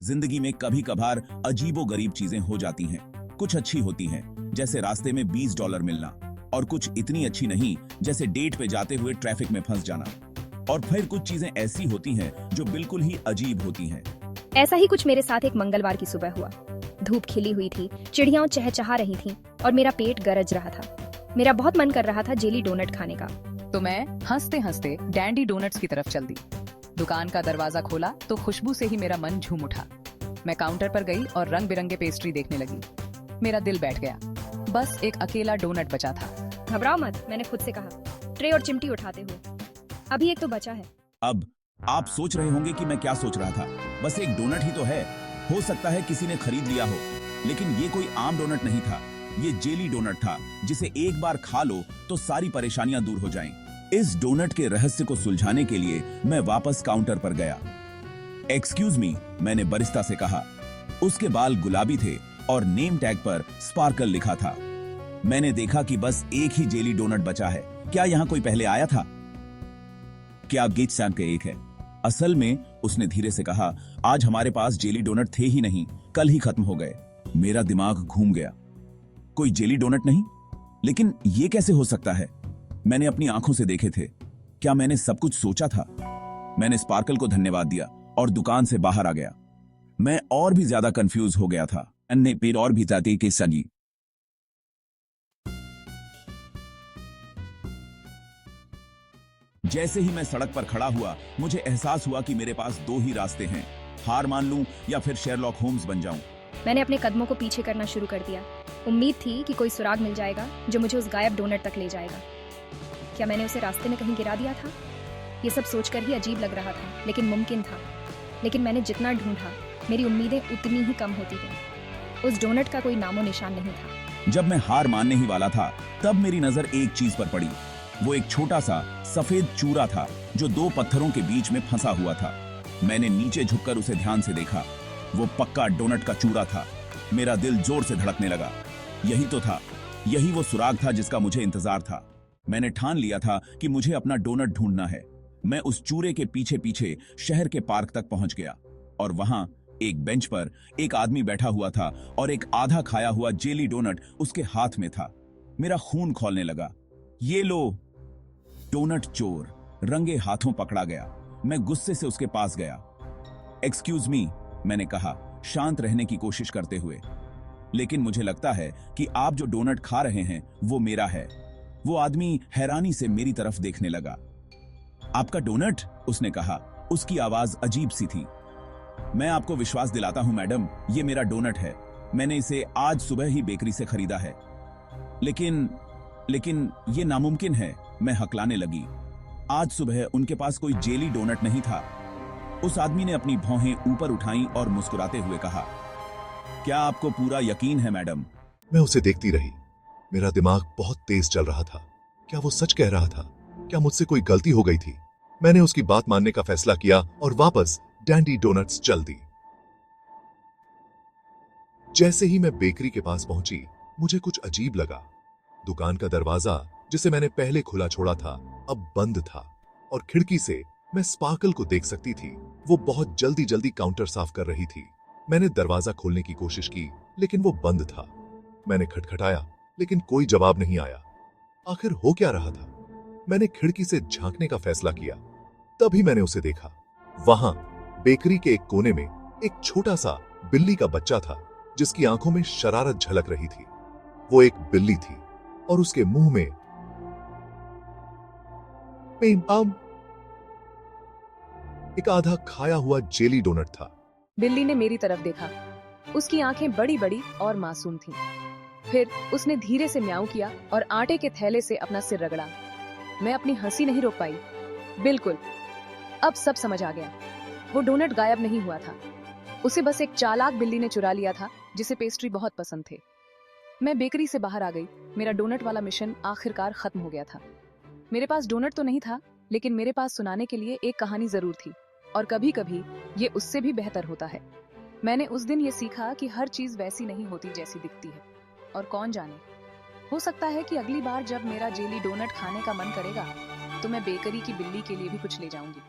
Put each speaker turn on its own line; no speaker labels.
जिंदगी में कभी कभार अजीबोगरीब चीजें हो जाती हैं। कुछ अच्छी होती हैं, जैसे रास्ते में $20 मिलना, और कुछ इतनी अच्छी नहीं, जैसे डेट पे जाते हुए ट्रैफिक में फंस जाना। और फिर कुछ चीजें ऐसी होती हैं जो बिल्कुल ही अजीब होती हैं।
ऐसा ही कुछ मेरे साथ एक मंगलवार की सुबह हुआ। धूप खिली हुई थी, चिड़ियां चहचहा रही थीं और मेरा पेट गरज रहा था। मेरा बहुत मन कर रहा था जेली डोनट खाने का।
तो मैं हंसते हंसते डैंडी डोनट्स की तरफ चल दी। दुकान का दरवाजा खोला तो खुशबू से ही मेरा मन झूम उठा। मैं काउंटर पर गई और रंग बिरंगे पेस्ट्री देखने लगी। मेरा दिल बैठ गया। बस एक अकेला डोनट बचा था।
घबराओ मत, मैंने खुद से कहा, ट्रे और चिमटी उठाते हुए। अभी एक तो बचा है।
अब आप सोच रहे होंगे कि मैं क्या सोच रहा था। बस एक डोनट ही तो है, हो सकता है किसी ने खरीद लिया हो। लेकिन ये कोई आम डोनट नहीं था, ये जेली डोनट था, जिसे एक बार खा लो तो सारी परेशानियां दूर हो जाएं। इस डोनट के रहस्य को सुलझाने के लिए मैं वापस काउंटर पर गया। एक्सक्यूज मी, मैंने बरिस्ता से कहा। उसके बाल गुलाबी थे और नेम टैग पर स्पार्कल लिखा था। मैंने देखा कि बस एक ही जेली डोनट बचा है। क्या यहाँ कोई पहले आया था? क्या गिच सैम के एक है? असल में उसने धीरे से कहा, आज हमारे पास जेली डोनट थे ही नहीं, कल ही खत्म हो गए। मेरा दिमाग घूम गया। कोई जेली डोनट नहीं? लेकिन ये कैसे हो सकता है? मैंने अपनी आंखों से देखे थे। क्या मैंने सब कुछ सोचा था? मैंने स्पार्कल को धन्यवाद दिया और दुकान से बाहर आ गया। मैं और भी ज्यादा कंफ्यूज हो गया था। अन्य पीर और भी जाती कि सनी। जैसे ही मैं सड़क पर खड़ा हुआ, मुझे एहसास हुआ कि मेरे पास दो ही रास्ते हैं, हार मान लूं या फिर शेरलॉक होम्स बन जाऊं।
मैंने अपने कदमों को पीछे करना शुरू कर दिया। उम्मीद थी कि कोई सुराग मिल जाएगा जो मुझे उस गायब डोनट तक ले जाएगा। क्या मैंने उसे रास्ते में कहीं गिरा दिया था? ये सब सोचकर ही अजीब लग रहा था, लेकिन मुमकिन था। लेकिन मैंने जितना ढूंढा, मेरी उम्मीदें उतनी ही कम होती गईं। उस डोनट का कोई नामो निशान नहीं था।
जब मैं हार मानने ही वाला था, तब मेरी नजर एक चीज पर पड़ी। वो एक छोटा सा सफेद चूरा था जो दो पत्थरों के बीच में फंसा हुआ था। मैंने नीचे झुककर उसे ध्यान से देखा। वो पक्का डोनट का चूरा था। मेरा दिल जोर से धड़कने लगा। यही तो था, यही वो सुराग था जिसका मुझे इंतजार था। मैंने ठान लिया था कि मुझे अपना डोनट ढूंढना है। मैं उस चूरे के पीछे पीछे शहर के पार्क तक पहुंच गया और वहां एक बेंच पर एक आदमी बैठा हुआ था और एक आधा खाया हुआ जेली डोनट उसके हाथ में था। मेरा खून खौलने लगा। ये लो, डोनट चोर रंगे हाथों पकड़ा गया। मैं गुस्से से उसके पास गया। एक्सक्यूज मी, मैंने कहा, शांत रहने की कोशिश करते हुए। लेकिन मुझे लगता है कि आप जो डोनट खा रहे हैं वो मेरा है। वो आदमी हैरानी से मेरी तरफ देखने लगा। आपका डोनट? उसने कहा। उसकी आवाज अजीब सी थी। मैं आपको विश्वास दिलाता हूं मैडम, ये मेरा डोनट है। मैंने इसे आज सुबह ही बेकरी से खरीदा है। लेकिन ये नामुमकिन है, मैं हकलाने लगी। आज सुबह उनके पास कोई जेली डोनट नहीं था। उस आदमी ने अपनी भौहें ऊपर उठाई और मुस्कुराते हुए कहा, क्या आपको पूरा यकीन है मैडम?
मैं उसे देखती रही। मेरा दिमाग बहुत तेज चल रहा था। क्या वो सच कह रहा था? क्या मुझसे कोई गलती हो गई थी? मैंने उसकी बात मानने का फैसला किया और वापस डैंडी डोनट्स चल दी। जैसे ही मैं बेकरी के पास पहुंची, मुझे कुछ अजीब लगा। दुकान का दरवाजा, जिसे मैंने पहले खुला छोड़ा था, अब बंद था और खिड़की से मैं स्पार्कल को देख सकती थी। वो बहुत जल्दी जल्दी काउंटर साफ कर रही थी। मैंने दरवाजा खोलने की कोशिश की, लेकिन वो बंद था। मैंने खटखटाया, लेकिन कोई जवाब नहीं आया। आखिर हो क्या रहा था? मैंने खिड़की से झांकने का फैसला किया। तभी मैंने उसे देखा। वहां बेकरी के एक कोने में एक छोटा सा बिल्ली का बच्चा था, जिसकी आंखों में शरारत झलक रही थी। वो एक बिल्ली थी और उसके मुंह में एक आधा खाया हुआ जेली डोनट था।
बिल्ली ने मेरी तरफ देखा। उसकी आंखें बड़ी बड़ी और मासूम थीं। फिर उसने धीरे से म्याऊं किया और आटे के थैले से अपना सिर रगड़ा। मैं अपनी हंसी नहीं रोक पाई। बिल्कुल, अब सब समझ आ गया। वो डोनट गायब नहीं हुआ था। उसे बस एक चालाक बिल्ली ने चुरा लिया था, जिसे पेस्ट्री बहुत पसंद थे। मैं बेकरी से बाहर आ गई। मेरा डोनट वाला मिशन आखिरकार खत्म हो गया था। मेरे पास डोनट तो नहीं था, लेकिन मेरे पास सुनाने के लिए एक कहानी जरूर थी, और कभी कभी ये उससे भी बेहतर होता है। मैंने उस दिन ये सीखा कि हर चीज वैसी नहीं होती जैसी दिखती है। और कौन जाने, हो सकता है कि अगली बार जब मेरा जेली डोनट खाने का मन करेगा, तो मैं बेकरी की बिल्ली के लिए भी कुछ ले जाऊंगी।